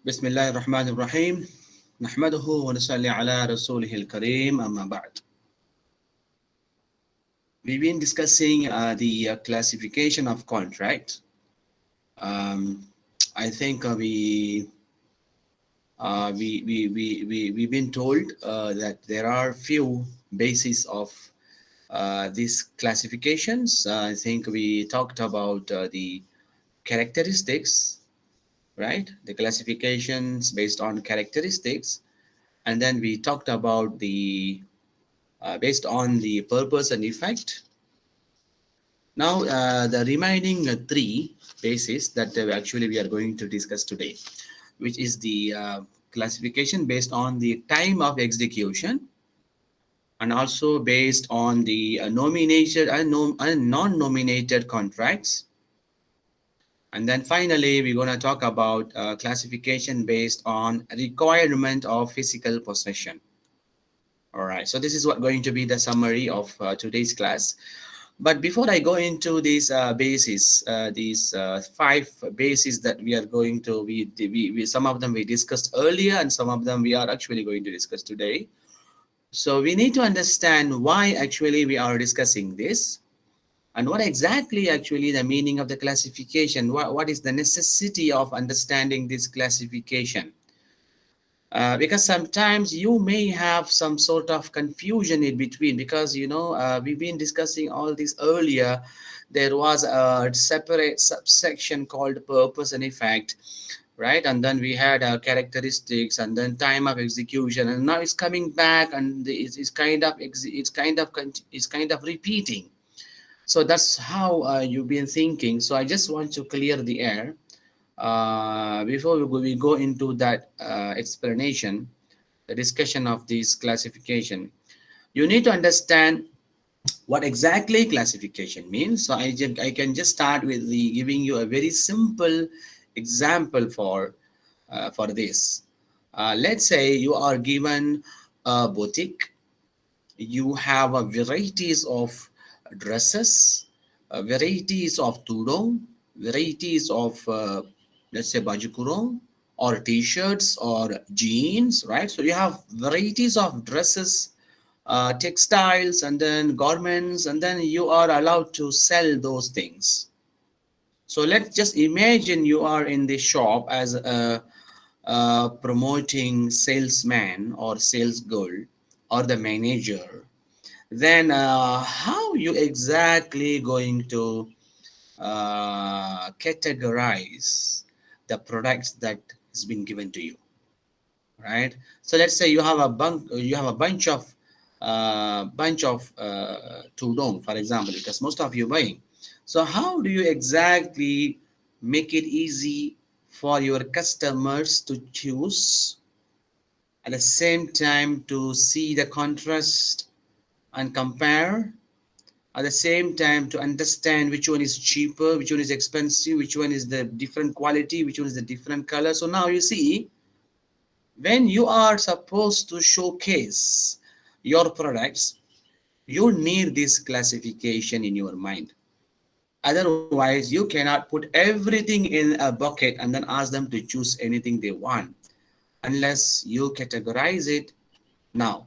بسم الله الرحمن الرحيم نحمده ونصلي على رسوله الكريم أما بعد. We've been discussing the classification of contract. Um, I think we've been told that there are few bases of these classifications. I think we talked about the characteristics, right? The classifications based on characteristics, and then we talked about the based on the purpose and effect. Now, the remaining three bases that actually we are going to discuss today, which is the classification based on the time of execution, and also based on the nominated and non-nominated contracts. And then finally, we're going to talk about classification based on requirement of physical possession. All right, so this is what going to be the summary of today's class. But before I go into these bases, these five bases that we are going to, some of them we discussed earlier and some of them we are actually going to discuss today. So we need to understand why actually we are discussing this and what exactly actually the meaning of the classification. What is the necessity of understanding this classification? Because sometimes you may have some sort of confusion in between, because we've been discussing all this earlier. There was a separate subsection called purpose and effect, right? And then we had characteristics and then time of execution, and now it's coming back and it's kind of repeating. So that's how you've been thinking. So I just want to clear the air before we go into that explanation, the discussion of this classification. You need to understand what exactly classification means. So I can just start with the giving you a very simple example for this. Let's say you are given a boutique. You have a varieties of dresses, varieties of tudong, varieties of let's say baju kurung or t-shirts or jeans, right? So you have varieties of dresses, textiles, and then garments, and then you are allowed to sell those things. So let's just imagine you are in the shop as a promoting salesman or sales girl or the manager. Then how you exactly going to categorize the products that has been given to you, right? So let's say you have a bunch of tudong, for example, because most of you buying. So how do you exactly make it easy for your customers to choose, at the same time to see the contrast and compare, at the same time to understand which one is cheaper, which one is expensive, which one is the different quality, which one is the different color? So now you see, when you are supposed to showcase your products, you need this classification in your mind. Otherwise, you cannot put everything in a bucket and then ask them to choose anything they want unless you categorize it. Now,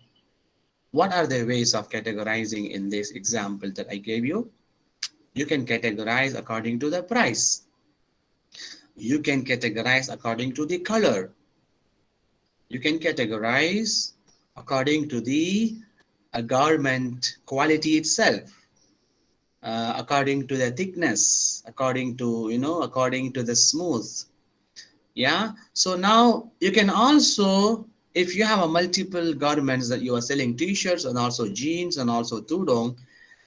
what are the ways of categorizing in this example that I gave you? You can categorize according to the price. You can categorize according to the color. You can categorize according to the garment quality itself, according to the thickness, according to, according to the smooth. Yeah. So now you can also, if you have a multiple garments that you are selling, t-shirts and also jeans and also tudong,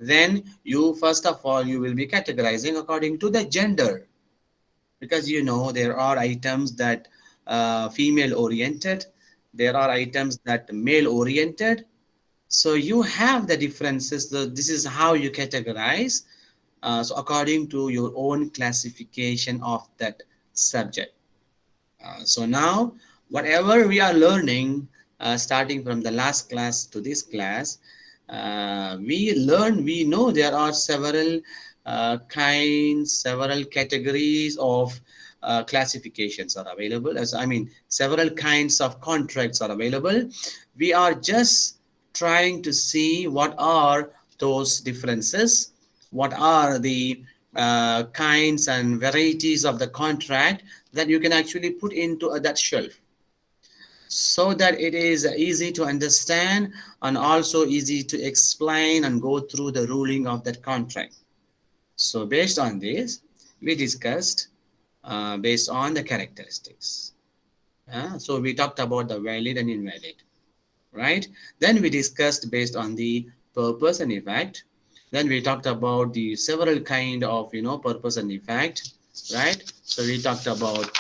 then you first of all you will be categorizing according to the gender, because there are items that female oriented, there are items that male oriented. So you have the differences. This is how you categorize, so according to your own classification of that subject. So now whatever we are learning, starting from the last class to this class, we know there are several kinds, several categories of classifications are available. As I mean, several kinds of contracts are available. We are just trying to see what are those differences, what are the kinds and varieties of the contract that you can actually put into that shelf, so that it is easy to understand and also easy to explain and go through the ruling of that contract. So based on this, we discussed based on the characteristics. So we talked about the valid and invalid, right? Then we discussed based on the purpose and effect. Then we talked about the several kind of purpose and effect, right? So we talked about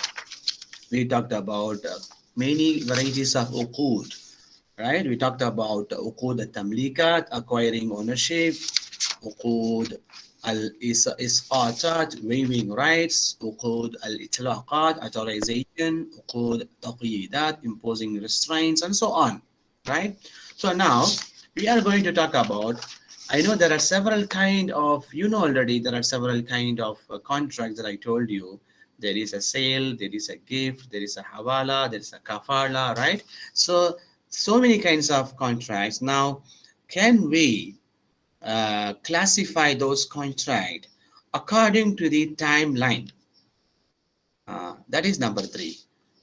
many varieties of uqud, right? We talked about uqud al-tamlikat, acquiring ownership, uqud al-isqatat, waiving rights, uqud al-itlaqat, authorization, uqud taqyidat, imposing restraints, and so on, right? So now we are going to talk about, I know there are several kind of, already there are several kind of contracts that I told you. There is a sale, there is a gift, there is a hawala, there is a kafala, right? So many kinds of contracts. Now, can we classify those contracts according to the timeline? That is number three,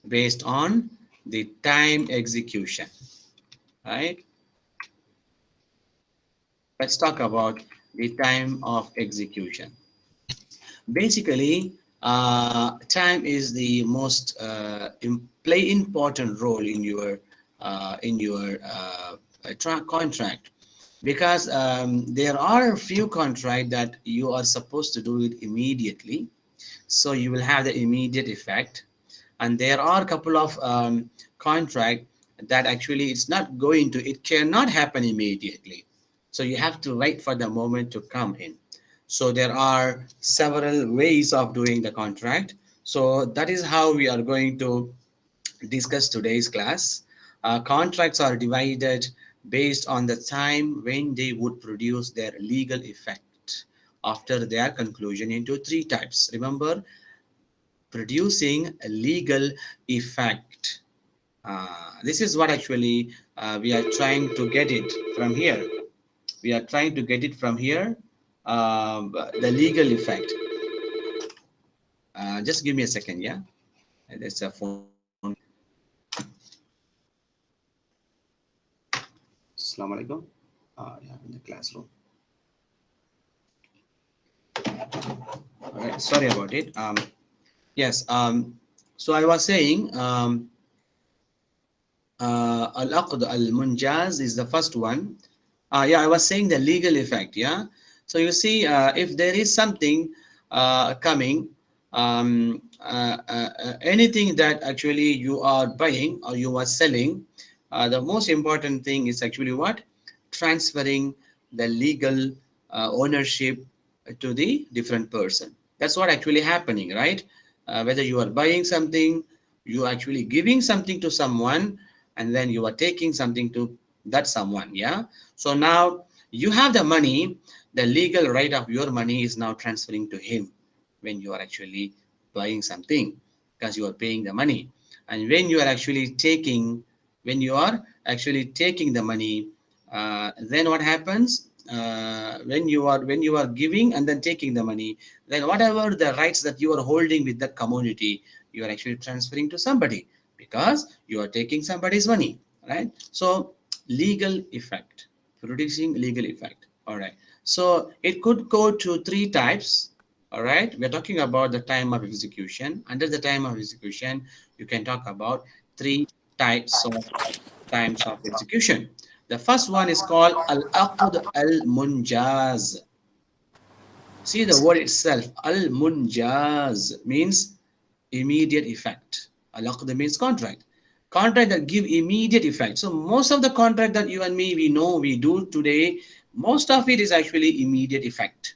based on the time execution, right? Let's talk about the time of execution. Basically, time is the most play important role in your contract, because there are few contracts that you are supposed to do it immediately, so you will have the immediate effect, and there are a couple of contract that actually it cannot happen immediately, so you have to wait for the moment to come in. So there are several ways of doing the contract. So that is how we are going to discuss today's class. Contracts are divided based on the time when they would produce their legal effect after their conclusion into three types. Remember, producing a legal effect. This is what actually we are trying to get it from here. We are trying to get it from here, the legal effect. Just give me a second, yeah? There's a phone call. Assalamu alaikum. Yeah, in the classroom. All right, sorry about it. Yes, so I was saying al-aqd al-munjaz is the first one. Yeah, I was saying the legal effect. Yeah. So you see, if there is something coming, anything that actually you are buying or you are selling, the most important thing is actually what? Transferring the legal ownership to the different person. That's what actually happening, right? Whether you are buying something, you are actually giving something to someone, and then you are taking something to that someone. Yeah. So now you have the money, the legal right of your money is now transferring to him when you are actually buying something, because you are paying the money. And when you are actually taking the money, then what happens? When you are giving and then taking the money, then whatever the rights that you are holding with that commodity, you are actually transferring to somebody, because you are taking somebody's money, right? So legal effect, producing legal effect. All right. So it could go to three types. All right. We're talking about the time of execution. Under the time of execution, you can talk about three types of times of execution. The first one is called al-aqd al-munjaz. See the word itself, al-munjaz means immediate effect. Al-aqd means contract. Contract that give immediate effect. So most of the contract that you and me, we know, we do today, most of it is actually immediate effect.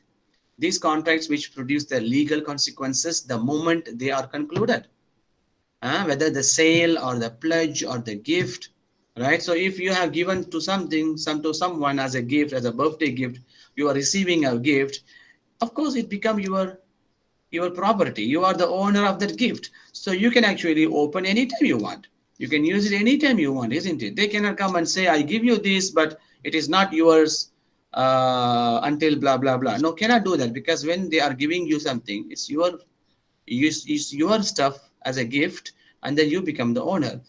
These contracts which produce the legal consequences the moment they are concluded. Whether the sale or the pledge or the gift, right? So if you have given to someone as a gift, as a birthday gift, you are receiving a gift, of course it become your property. You are the owner of that gift, so you can actually open anytime you want. You can use it anytime you want, isn't it? They cannot come and say, I give you this, but it is not yours until blah blah blah. No, cannot do that, because when they are giving you something, it's your stuff as a gift, and then you become the owner.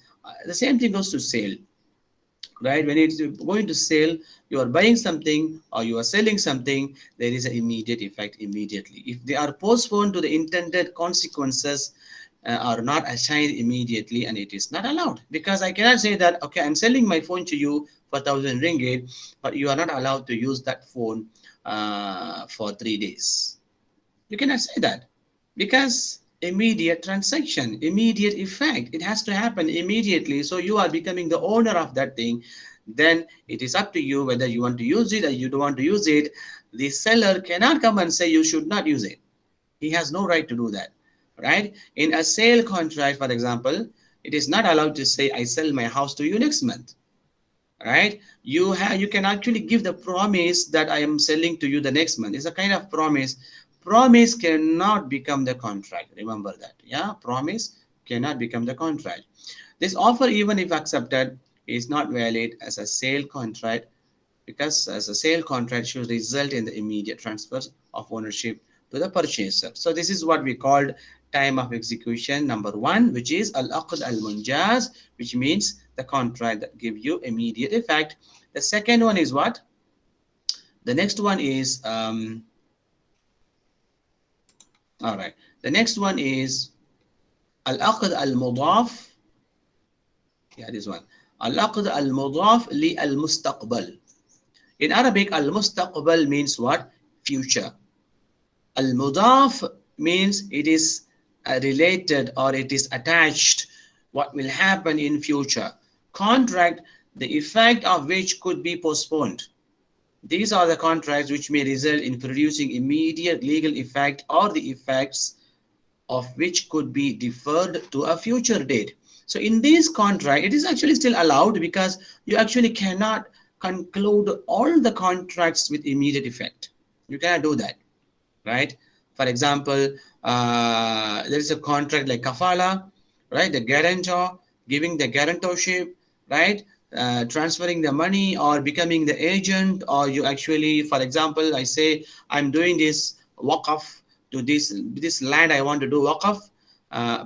The same thing goes to sale, right? When it's going to sell, you are buying something or you are selling something, there is an immediate effect immediately. If they are postponed to the intended consequences, are not assigned immediately, and it is not allowed, because I cannot say that, okay, I'm selling my phone to you for 1,000 ringgit, but you are not allowed to use that phone for 3 days. You cannot say that, because immediate transaction, immediate effect, it has to happen immediately. So you are becoming the owner of that thing. Then it is up to you whether you want to use it or you don't want to use it. The seller cannot come and say you should not use it. He has no right to do that, right? In a sale contract, for example, it is not allowed to say, I sell my house to you next month, right? You can actually give the promise that I am selling to you the next month. It's a kind of promise. Promise cannot become the contract, remember that. Yeah, promise cannot become the contract. This offer, even if accepted, is not valid as a sale contract, because as a sale contract should result in the immediate transfer of ownership to the purchaser. So this is what we called time of execution number one, which is al-aqd al-munjaz, which means the contract that give you immediate effect. The second one is what? The next one is all right. The next one is al-aqd al-mudaf. Yeah, this one. Al-aqd al-mudaf li al-mustaqbal. In Arabic, al-mustaqbal means what? Future. Al-mudaf means it is related, or it is attached, what will happen in future. Contract, the effect of which could be postponed. These are the contracts which may result in producing immediate legal effect, or the effects of which could be deferred to a future date. So in this contract, it is actually still allowed, because you actually cannot conclude all the contracts with immediate effect. You cannot do that, right? For example, there is a contract like kafala, right? The guarantor, giving the guarantorship, right? Transferring the money or becoming the agent, or you actually, for example, I say I'm doing this waqf to this land, I want to do waqf,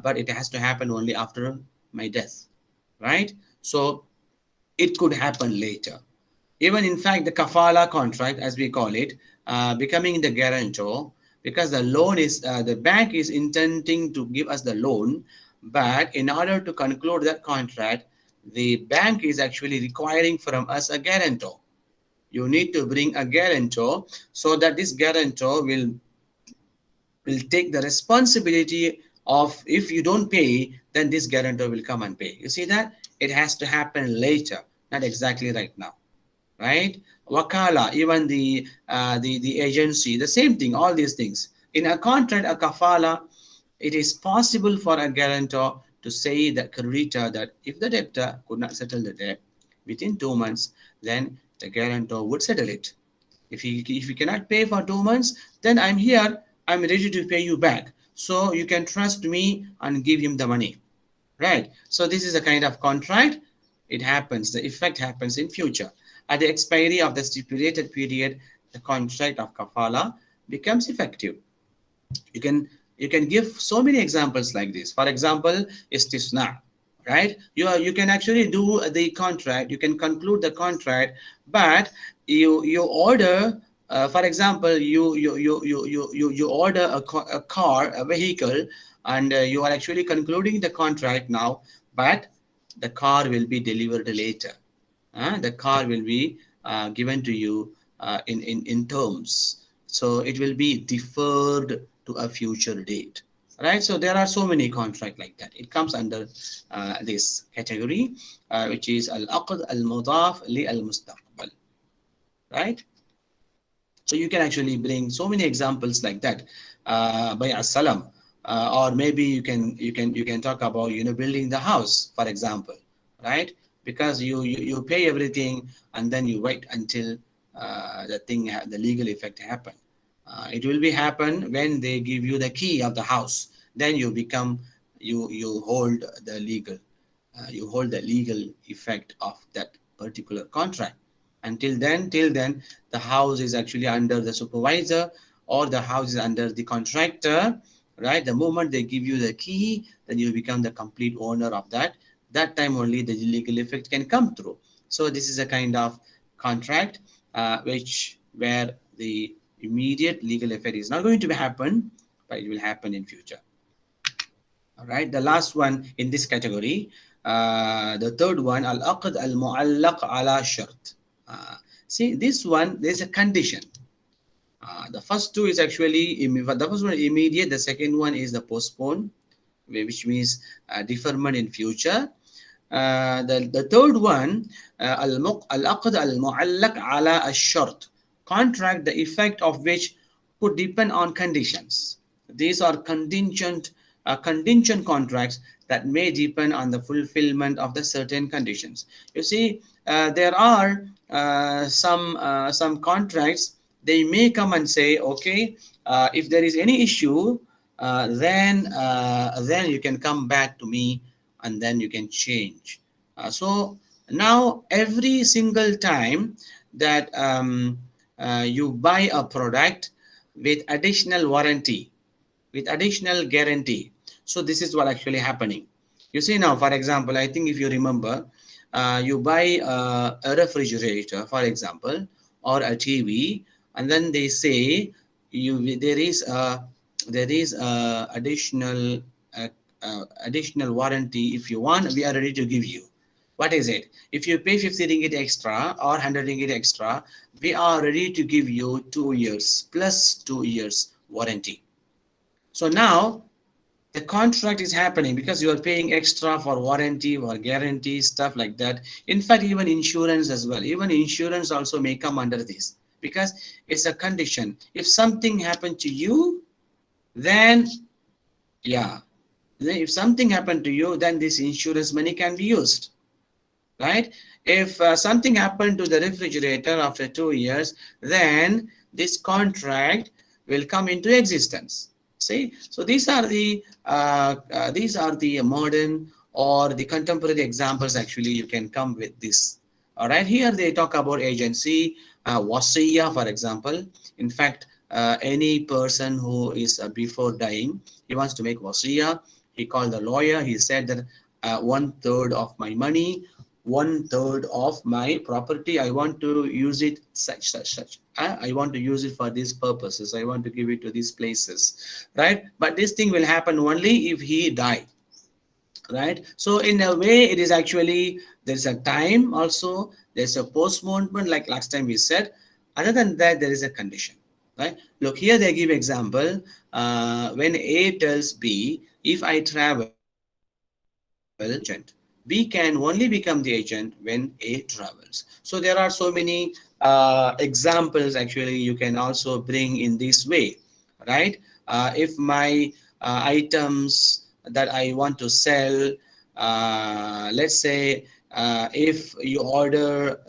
but it has to happen only after my death, right? So it could happen later. Even in fact, the kafala contract, as we call it, becoming the guarantor, because the loan is, the bank is intending to give us the loan, but in order to conclude that contract, the bank is actually requiring from us a guarantor. You need to bring a guarantor, so that this guarantor will take the responsibility of, if you don't pay, then this guarantor will come and pay. You see that? It has to happen later, not exactly right now, right? Wakala, even the agency, the same thing, all these things. In a contract, a kafala, it is possible for a guarantor to say that creditor that if the debtor could not settle the debt within 2 months, then the guarantor would settle it. If you cannot pay for 2 months, then I'm here, I'm ready to pay you back. So you can trust me and give him the money. Right. So this is a kind of contract. It happens. The effect happens in future. At the expiry of the stipulated period, the contract of kafala becomes effective. You can you can give so many examples like this. For example, istisna, right? You can actually do the contract. You can conclude the contract, but you order. For example, you order a car, a vehicle, and you are actually concluding the contract now, but the car will be delivered later. The car will be given to you in terms. So it will be deferred to a future date. Right? So there are so many contracts like that. It comes under this category, which is al-aqd al-mudaf li al-mustaqbal. Right? So you can actually bring so many examples like that by as-salam. Or maybe you can talk about building the house, for example, right? Because you pay everything, and then you wait until the legal effect happen. It will be happen when they give you the key of the house. Then you become, you hold the legal, you hold the legal effect of that particular contract. Until then, till then, the house is actually under the supervisor, or the house is under the contractor, right? The moment they give you the key, then you become the complete owner of that. That time only the legal effect can come through. So this is a kind of contract, which where the immediate legal effect is not going to happen, but it will happen in future. All right, the last one in this category, the third one, al-aqd al-mu'allaq ala shart. See, this one, there's a condition. The first two is actually, the first one is immediate, the second one is the postpone, which means deferment in future. The third one, al-aqd al-mu'allaq ala ash-shart, contract the effect of which could depend on conditions. These are contingent contracts that may depend on the fulfillment of the certain conditions. You see, there are some contracts. They may come and say, okay, if there is any issue, then you can come back to me, and then you can change. So now every single time that you buy a product with additional warranty, with additional guarantee. So this is what actually happening. You see now, for example, I think if you remember, you buy a refrigerator, for example, or a TV, and then they say there is a additional warranty. If you want, we are ready to give you. What is it? If you pay 50 ringgit extra or 100 ringgit extra, we are ready to give you 2 years plus 2 years warranty. So now the contract is happening because you are paying extra for warranty or guarantee, stuff like that. In fact, even insurance as well. Even insurance also may come under this, because it's a condition. If something happened to you, then yeah, if something happened to you, then this insurance money can be used, right? If something happened to the refrigerator after 2 years, then this contract will come into existence. See, so these are the modern or the contemporary examples. Actually, you can come with this. All right, here they talk about agency, wasiya, for example. In fact, any person who is before dying, he wants to make wasiya. He called the lawyer. He said that 1/3 of my money, 1/3 of my property, I want to use it such. I want to use it for these purposes. I want to give it to these places, right? But this thing will happen only if he die, right? So in a way, it is actually, there's a time also, there's a postponement, like last time we said. Other than that, there is a condition, right? Look here, they give example. When A tells B, if I travel, agent. B can only become the agent when A travels. So there are so many examples actually you can also bring in this way, right? If my items that I want to sell, let's say if you order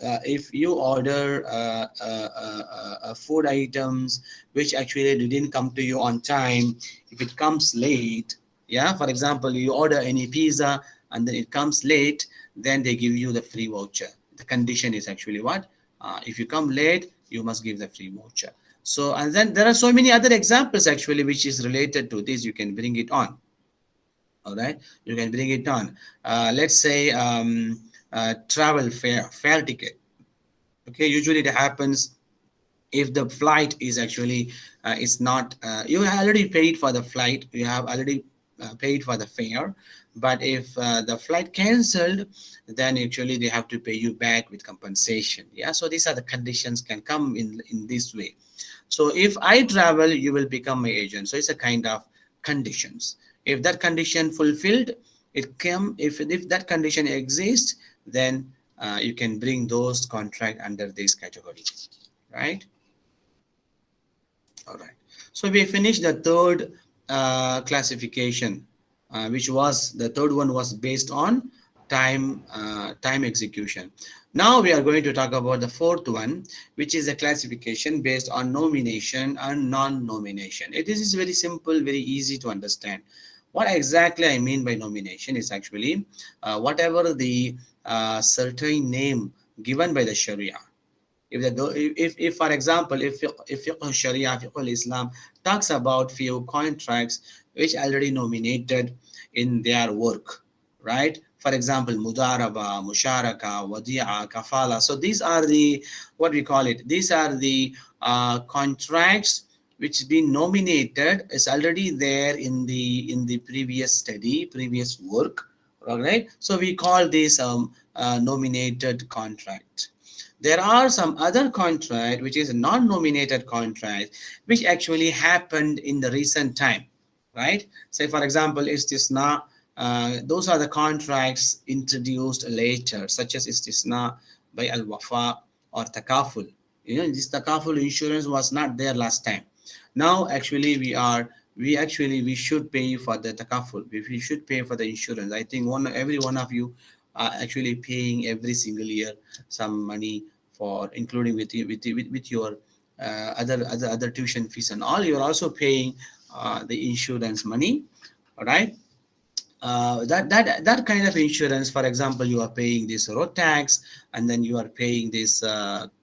food items which actually didn't come to you on time, if it comes late, yeah, for example, you order any pizza and then it comes late, then they give you the free voucher. The condition is actually what? If you come late, you must give the free voucher. So, and then there are so many other examples actually which is related to this. You can bring it on. All right, you can bring it on. Let's say travel fare ticket. Okay, usually it happens if the flight is actually it's not you already paid for the flight, you have already paid for the fare, but if the flight cancelled, then actually they have to pay you back with compensation. Yeah, so these are the conditions can come in this way. So if I travel, you will become my agent. So it's a kind of conditions. If that condition fulfilled, it come, if that condition exists, then you can bring those contract under this category, right? All right. So we finished the third classification, which was the third one was based on time execution. Now we are going to talk about the fourth one, which is a classification based on nomination and non-nomination. It is very simple, very easy to understand. What exactly I mean by nomination is actually whatever the certain name given by the Sharia. If for example, if fiqh sharia, fiqh islam talks about few contracts which already nominated in their work, right? For example, mudaraba, musharaka, wadi'a, kafala. So these are the, what we call it, these are the contracts which been nominated, is already there in the previous study, previous work, all right? So we call this nominated contract. There are some other contract which is non-nominated contract which actually happened in the recent time, right? Say for example, istisna, those are the contracts introduced later, such as istisna by al-wafa or takaful. You know, this takaful insurance was not there last time. Now actually we should pay for the takaful. We should pay for the insurance. I think every one of you are actually paying every single year some money for, including with your other tuition fees and all. You're also paying the insurance money, all right? That kind of insurance, for example, you are paying this road tax, and then you are paying this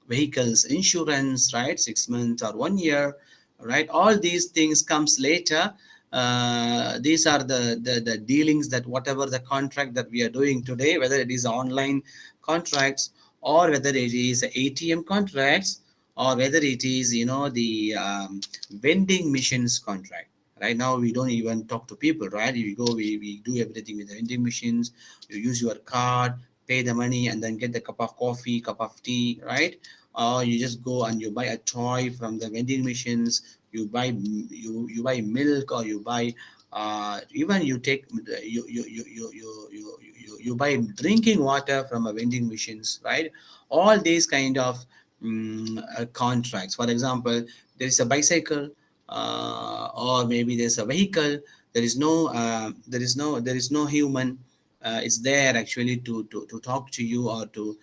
vehicles insurance, right? 6 months or 1 year, right? All these things comes later. These are the dealings, that whatever the contract that we are doing today, whether it is online contracts or whether it is ATM contracts, or whether it is, you know, the vending machines contract. Right now we don't even talk to people, right? You go, we do everything with the vending machines. You use your card, pay the money, and then get the cup of coffee, cup of tea, right? Or you just go and you buy a toy from the vending machines. You buy milk, or you buy even you take you buy drinking water from a vending machines, right? All these kind of contracts. For example, there is a bicycle, or maybe there's a vehicle. There is no human is there actually to talk to you, or to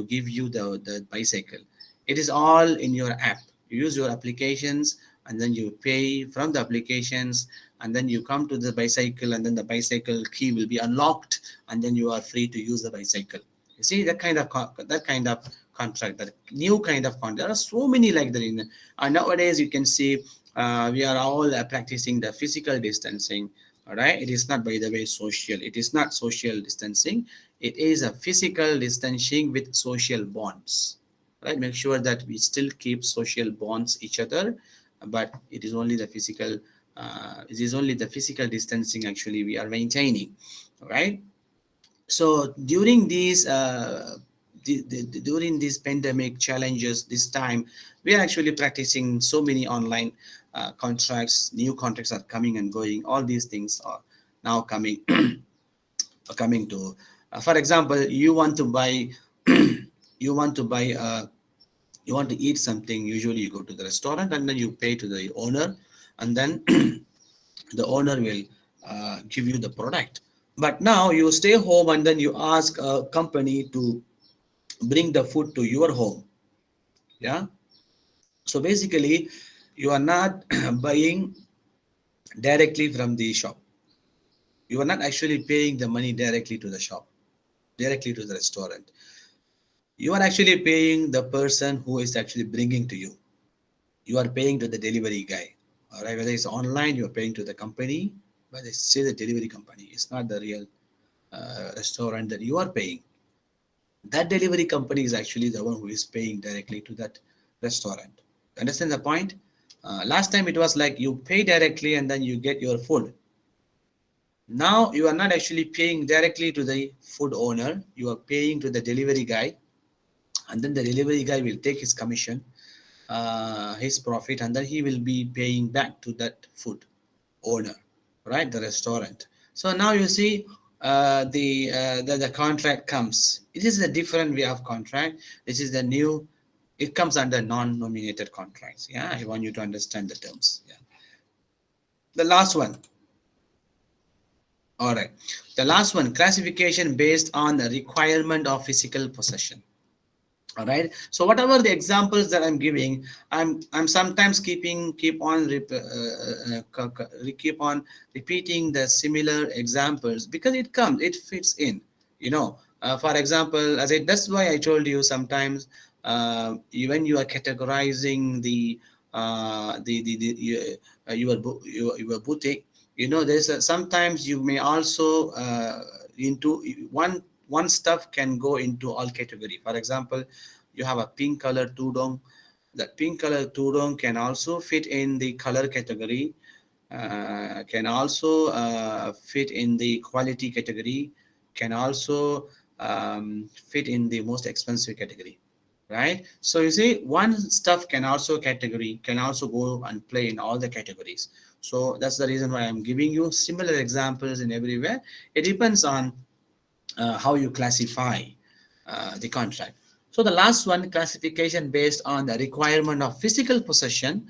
give you the bicycle. It is all in your app. You use your applications, and then you pay from the applications, and then you come to the bicycle, and then the bicycle key will be unlocked, and then you are free to use the bicycle. You see that kind of that kind of contract, that new kind of contract. There are so many like that in nowadays. You can see we are all practicing the physical distancing. All right, it is not, by the way, social. It is not social distancing. It is a physical distancing with social bonds. Right, make sure that we still keep social bonds each other, but it is only the physical. It is only the physical distancing actually we are maintaining. All right. So during these during these pandemic challenges, this time we are actually practicing so many online contracts. New contracts are coming and going. All these things are now coming coming to for example, you want to buy you want to buy you want to eat something. Usually you go to the restaurant, and then you pay to the owner, and then the owner will give you the product. But now you stay home, and then you ask a company to bring the food to your home. Yeah. So basically, you are not buying directly from the shop. You are not actually paying the money directly to the shop, directly to the restaurant. You are actually paying the person who is actually bringing to you. You are paying to the delivery guy. All right. Whether it's online, you are paying to the company, but it's still the delivery company. It's not the real restaurant that you are paying. That delivery company is actually the one who is paying directly to that restaurant. Understand the point? Last time it was like you pay directly and then you get your food. Now you are not actually paying directly to the food owner. You are paying to the delivery guy, and then the delivery guy will take his commission, his profit, and then he will be paying back to that food owner, right? The restaurant. So now you see the contract comes. It is a different way of contract. This is the new. It comes under non-nominated contracts. Yeah, I want you to understand the terms. Yeah. The last one. All right. The last one, classification based on the requirement of physical possession. All right. So whatever the examples that I'm giving, I'm sometimes keep on repeating the similar examples because it fits in. For example, that's why I told you sometimes when you are categorizing your boutique, there's sometimes you may also into one stuff can go into all category. For example, you have a pink color tudong. That pink color tudong can also fit in the color category, can also fit in the quality category, can also fit in the most expensive category, right? So you see, one stuff can also go and play in all the categories. So that's the reason why I'm giving you similar examples in everywhere. It depends on how you classify the contract. So the last one, classification based on the requirement of physical possession.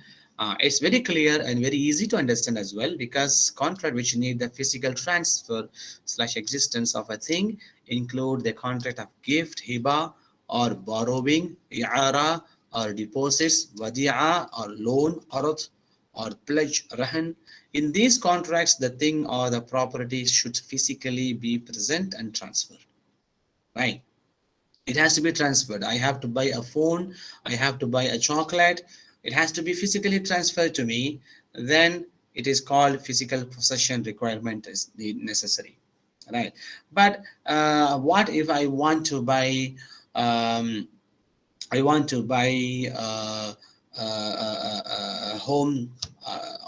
It's very clear and very easy to understand as well, because contract which need the physical transfer slash existence of a thing include the contract of gift, hiba, or borrowing, i'ara, or deposits, wadi'a, or loan, arad, or pledge, rahan. In these contracts, the thing or the property should physically be present and transferred, right? It has to be transferred. I have to buy a phone, I have to buy a chocolate, it has to be physically transferred to me. Then it is called physical possession requirement is necessary, right? But what if I want to buy um, a home,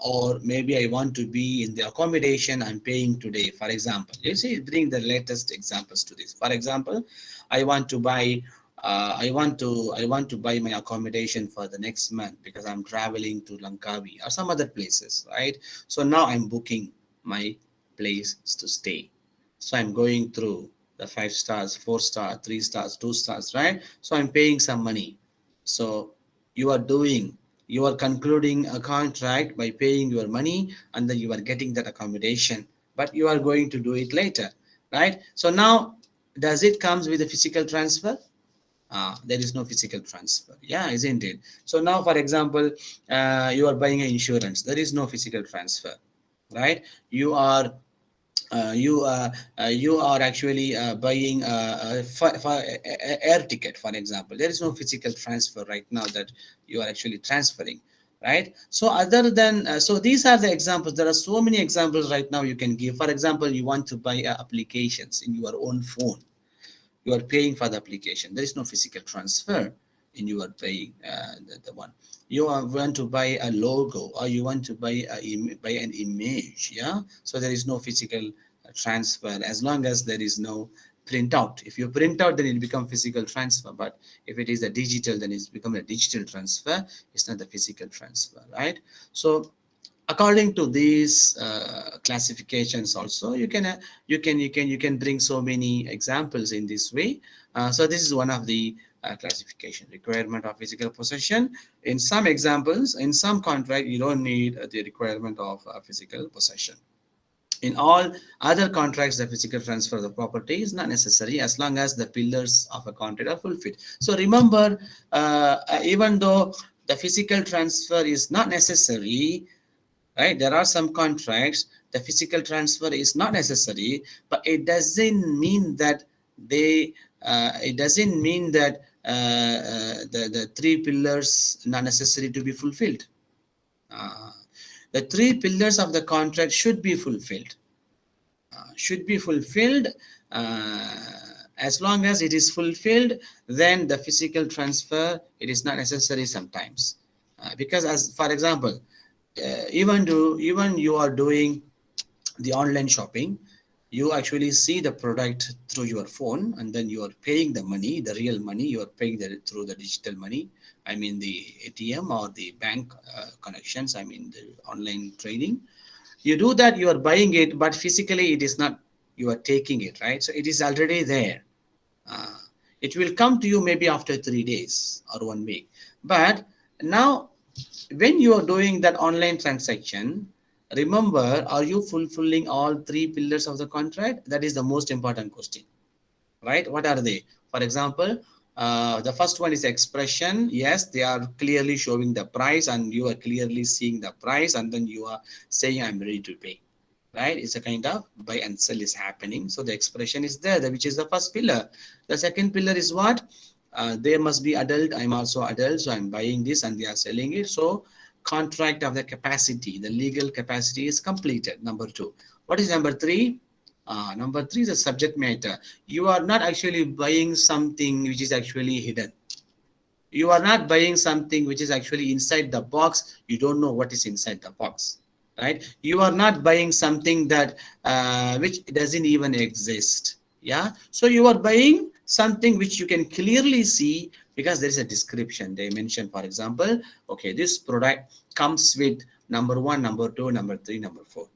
or maybe I want to be in the accommodation I'm paying today. For example, you see, bring the latest examples to this. For example, I want to buy. I want to buy my accommodation for the next month because I'm traveling to Langkawi or some other places, right? So now I'm booking my place to stay. So I'm going through the 5 stars, 4 star, 3 stars, 2 stars, right? So I'm paying some money. So you are doing, you are concluding a contract by paying your money, and then you are getting that accommodation, but you are going to do it later, right? So now, does it comes with a physical transfer? There is no physical transfer, yeah, isn't it? So now, for example, you are buying an insurance, there is no physical transfer, right? You are actually buying air ticket, for example. There is no physical transfer right now that you are actually transferring, right? So other than so these are the examples. There are so many examples right now you can give. For example, you want to buy applications in your own phone, you are paying for the application, there is no physical transfer, and you are paying the one. You want to buy a logo, or you want to buy an image, yeah, so there is no physical transfer, as long as there is no printout. If you print out, then it become physical transfer, but if it is a digital, then it's become a digital transfer. It's not a physical transfer, right? So according to these classifications also, you can bring so many examples in this way. So this is one of the classification requirement of physical possession. In some examples, in some contract, you don't need the requirement of physical possession. In all other contracts, the physical transfer of the property is not necessary, as long as the pillars of a contract are fulfilled. So remember, even though the physical transfer is not necessary, right? There are some contracts the physical transfer is not necessary, but it doesn't mean that the three pillars not necessary to be fulfilled. Uh, the three pillars of the contract should be fulfilled. uh, as long as it is fulfilled, then the physical transfer, it is not necessary sometimes. Because, as for example, even you are doing the online shopping, you actually see the product through your phone, and then you are paying the money, the real money, you are paying through the digital money, I mean the ATM or the bank connections, I mean the online trading. You do that, you are buying it, but physically it is not, you are taking it, right? So it is already there. uh, it will come to you maybe after 3 days or 1 week. But now, when you are doing that online transaction, Remember, are you fulfilling all three pillars of the contract? That is the most important question, right? What are they? For example, the first one is expression. Yes, they are clearly showing the price, and you are clearly seeing the price, and then you are saying, I'm ready to pay, right? It's a kind of buy and sell is happening. So the expression is there, which is the first pillar. The second pillar is what? They must be adult. I'm also adult, so I'm buying this and they are selling it. So contract of the capacity, the legal capacity is completed. Number two. What is number three? Number three is the subject matter. You are not actually buying something which is actually hidden. You are not buying something which is actually inside the box. You don't know what is inside the box, right? You are not buying something that which doesn't even exist. Yeah. So you are buying something which you can clearly see because there is a description. They mention, for example, okay, this product comes with number one, number two, number three, number four.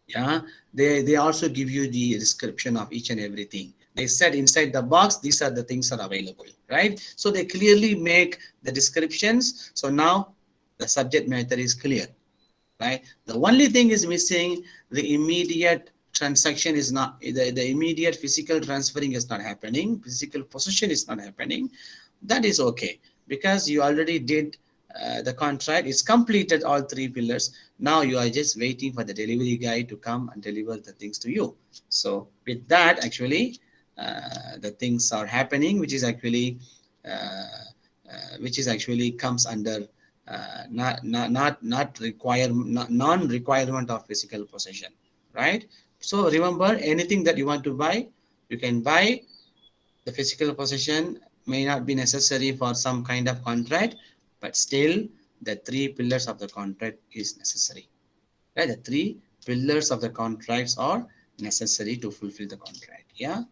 Yeah, they also give you the description of each and everything. They said inside the box these are the things are available, right? So they clearly make the descriptions. So now the subject matter is clear, right? The only thing is missing, the immediate transaction is not, the immediate physical transferring is not happening, physical possession is not happening. That is okay because you already did the contract. It's completed all three pillars. Now you are just waiting for the delivery guy to come and deliver the things to you. So with that, actually, the things are happening, which is actually comes under not require non-requirement of physical possession, right? So remember, anything that you want to buy, you can buy. The physical possession may not be necessary for some kind of contract, but still the three pillars of the contract is necessary. Right? The three pillars of the contracts are necessary to fulfill the contract. Yeah.